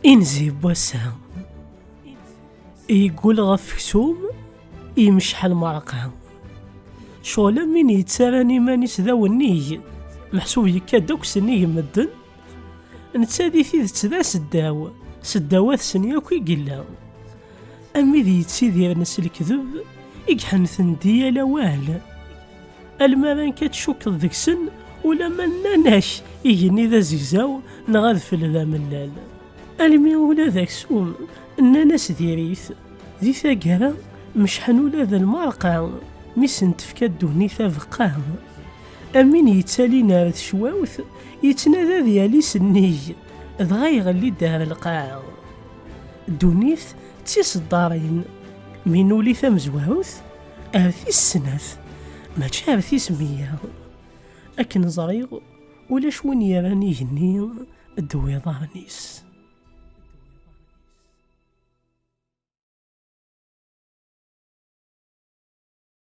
إنزي بوسها يقول غف كسوم يمشح المرقة، شغل من يتساراني مانيس ذا النيج محسوب يكادوك سنيه مدن نتسادي ثيث ذا سداوات سنياكي قلا أمي ذي يتسيدي نس الكذب يقحن ثندية لوال المران كتشوك ذيك سن ولا مناناش يجني ذا زيزاو نغذفل ذا ملال المي ولا ذاك سوم ناس ديريث ذي ثاقرا مشحن ولا ذا المرقع ميسن تفكا الدهني ثابقا أمين يتسالي نارث شواوث يتنادى ديالي سني دغا يغلي دار القاع الدونيث تيس الدارين من ولي ثمزواوث أرثي السناث ما تشارثي سمية أكن زريغ ولا شوين يراني جني الدوي ضارنيس.